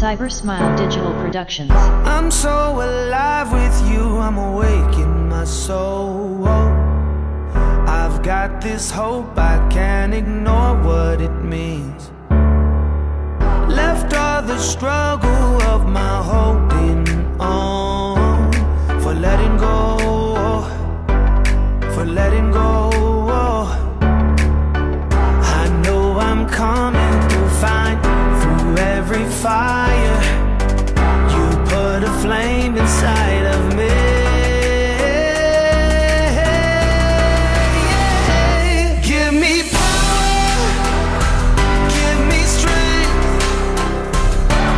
Cyber Smile Digital Productions. I'm so alive with you, I'm awake in my soul. I've got this hope, I can't ignore what it means. Left all the struggle of my holding on, for letting go, for letting go. I know I'm coming through fine, through every fire. You put a flame inside of me. Give me power, give me strength,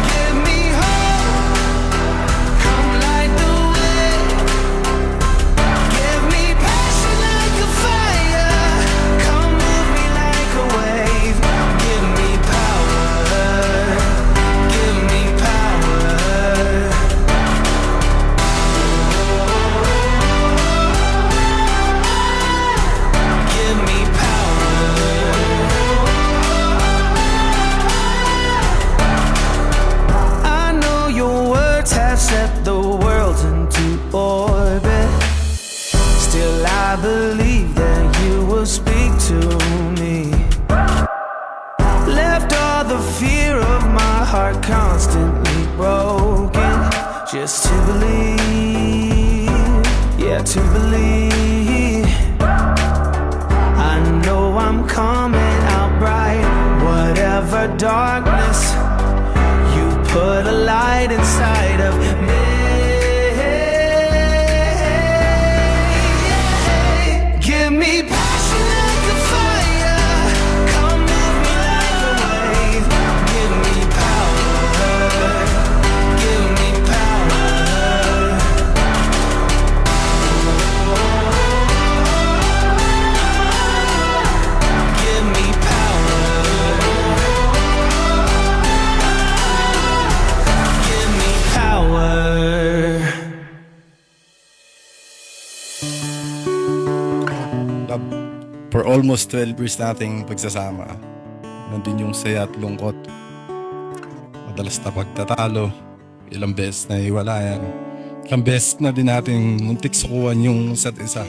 give me hope. Come light the way. Give me passion like a fire. Come move me like a wave. Give me power, give me power. Give me power. I know your words have set the world into orbit. Still I believe that you will speak to me. Left all the fear of my heart constantly broken, just to believe, yeah, to believe. I know I'm coming out bright, whatever darkness, you put a light inside of me. Give me passion like a fire. Come move me like a wave. Give me power. Give me power. Give me power. Give me power. For almost 12 years nating pagsasama, nandun yung saya at lungkot. Madalas na pagtatalo, ilang beses na iwalayan. Ilang beses na din natin muntik sukuan yung isa't isa.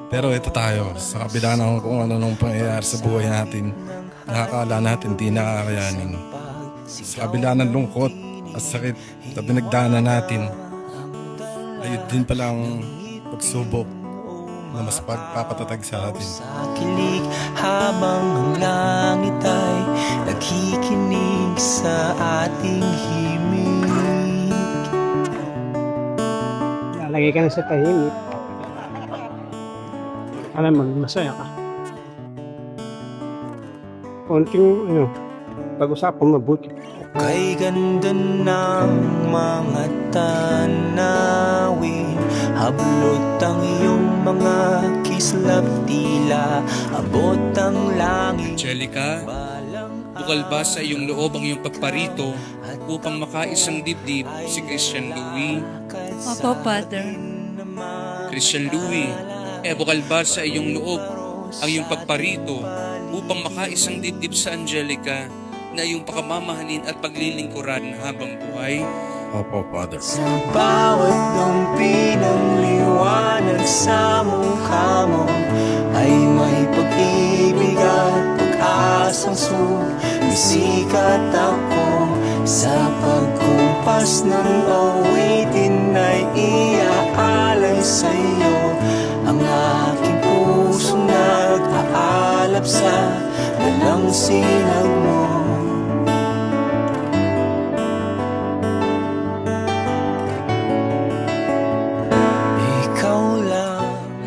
Pero ito tayo, sa kabila ng kung ano nung pangyayari sa buhay natin, nakakala natin di nakakayanin. Sa kabila ng lungkot at sakit na pinagdaanan natin, ayun din palang pagsubok na mas pagpapatatag sa atin. Sa kilig habang ang langit ay nakikinig sa ating himig. Lalagay ka na sa tahimik. Alam mo, masaya ka. Konting, pag-usapang mabuti. Kay ganda ng mga tanawin, hablot ang iyong mga kislap, tila abot ang langit. Angelica, bukal ba sa iyong loob ang iyong pagparito upang makaisang dibdib si Christian Louie? Opo, Father. Christian Louie, bukal ba sa iyong loob ang iyong pagparito upang makaisang dibdib sa Angelica na iyong pakamamahalin at paglilingkuran habang buhay? Opo, Father. Sa bawat dampi ng liwanag sa mukha mo ay may pag-ibig at pag-asang sumisikat ako. Sa pagkumpas ng awitin ay iaalay sa iyo ang aking puso nag-aalap sa dalang sinag mo.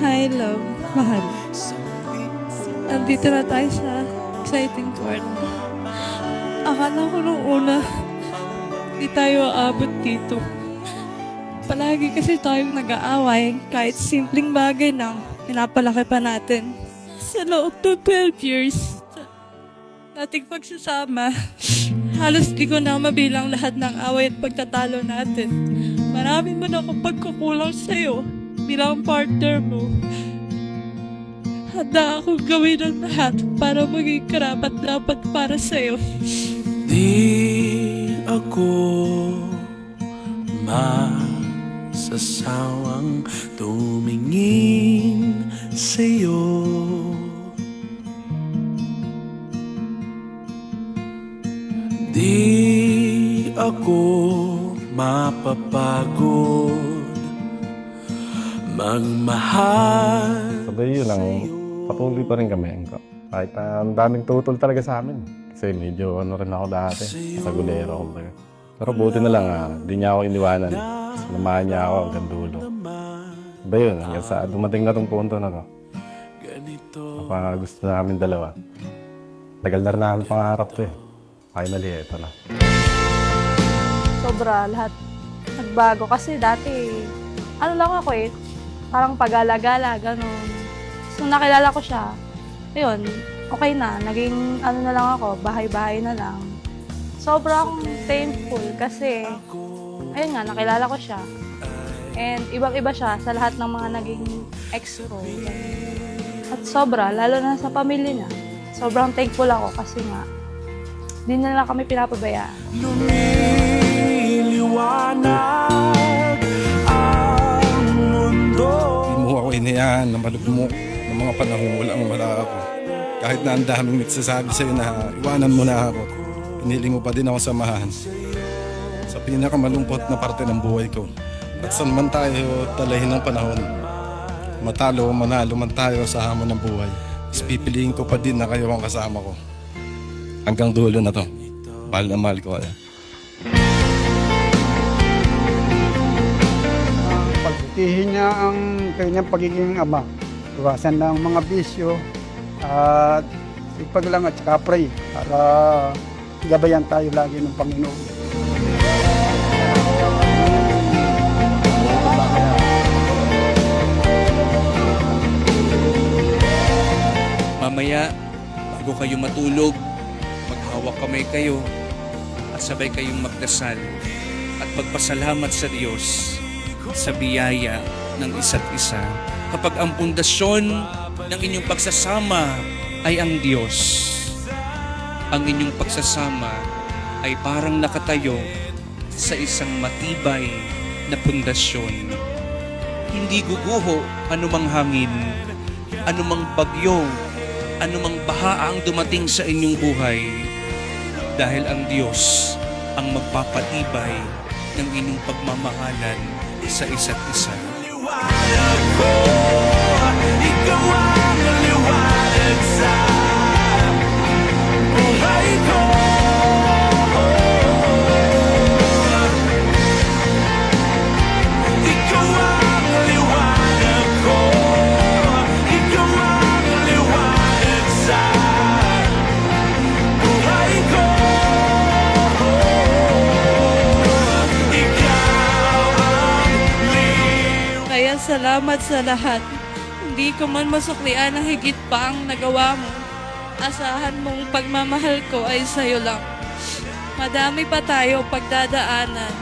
Hi, love. Mahal. Nandito na tayo sa exciting part. Akala ko nung una, di tayo aabot dito. Palagi kasi tayong nag-aaway, kahit simpleng bagay lang, pinapalaki pa natin. Sa loob ng 12 years, nating pagsasama, halos di ko na mabilang lahat ng away at pagtatalo natin. Marami man akong pagkukulang sa'yo bilang partner mo. Handa akong gawin ang lahat para maging karapat-dapat para sa'yo. Di ako masasawang tumingin sa'yo. Di ako mapapagod magmahal. Sabay yun lang, patuloy pa rin kami. Kahit na ang daming tutol talaga sa amin. Kasi medyo ano rin ako dati, sa gulero. Kumbaga. Pero buti na lang, di niya ako iniwanan. Sinamahan niya ako hanggang dulo. Sabay yun, hanggang sa dumating na tong punto na to. Kapag gusto namin dalawa. Tagal na rin namin pangarap to eh. Finally, ito na. Sobra, lahat nagbago. Kasi dati, ano lang ako eh, parang pagala-gala, ganun. So nakilala ko siya, ayun, okay na. Naging ano na lang ako, bahay-bahay na lang. Sobrang thankful kasi, ayun nga, nakilala ko siya. And ibang-iba siya sa lahat ng mga naging ex ko. At sobra, lalo na sa pamilya niya. Sobrang thankful ako kasi nga, di na lang kami pinapabayaan. Lumiliwanag ang mundo. Hindi mo ako inayaan na malugmok ng mga panahon wala ako. Kahit na ang daming nagsasabi sa'yo na iwanan mo na ako, piniling mo pa din ako samahan sa pinakamalumpot na parte ng buhay ko. At saan man tayo dalahin ng panahon, matalo o manalo man tayo sa hamon ng buhay, is pipiliin ko pa din na kayo ang kasama ko. Hanggang dulo na to. Mahal na mahal ko kayo. Pagbutihin niya ang kanyang pagiging ama. Iwasan ng mga bisyo at sipag lang at saka pray para gabayan tayo lagi ng Panginoon. Mamaya, bago kayo matulog, maghawak kamay kayo at sabay kayong magdasal at pagpasalamat sa Diyos sa biyaya ng isa't isa. Kapag ang pundasyon ng inyong pagsasama ay ang Diyos, ang inyong pagsasama ay parang nakatayo sa isang matibay na pundasyon. Hindi guguho anumang hangin, anumang bagyo, anumang baha ang dumating sa inyong buhay, dahil ang Diyos ang magpapatibay ng inyong pagmamahalan sa isa't isa. Liwanag ko, ikaw ang liwanag sa buhay ko. Ikaw ang liwanag ko, ikaw ang liwanag sa buhay ko. Kaya salamat sa lahat. Hindi ko man masuklian ang higit pa ang nagawa mo. Asahan mong pagmamahal ko ay sa'yo lang. Madami pa tayo pagdadaanan.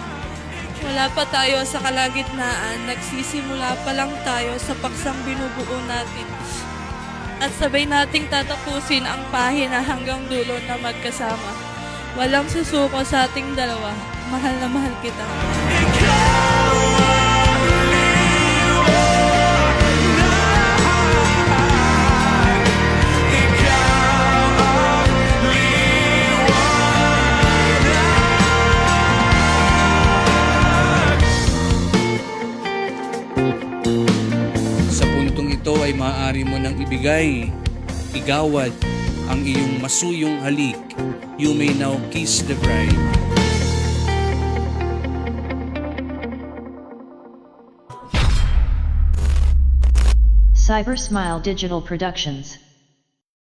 Wala pa tayo sa kalagitnaan. Nagsisimula pa lang tayo sa paksang binubuo natin. At sabay nating tatapusin ang pahina hanggang dulo na magkasama. Walang susuko sa ating dalawa. Mahal na mahal kita. Sa puntong ito ay maaari mo nang ibigay, igawad ang iyong masuyong halik. You may now kiss the bride. Cyber Smile Digital Productions.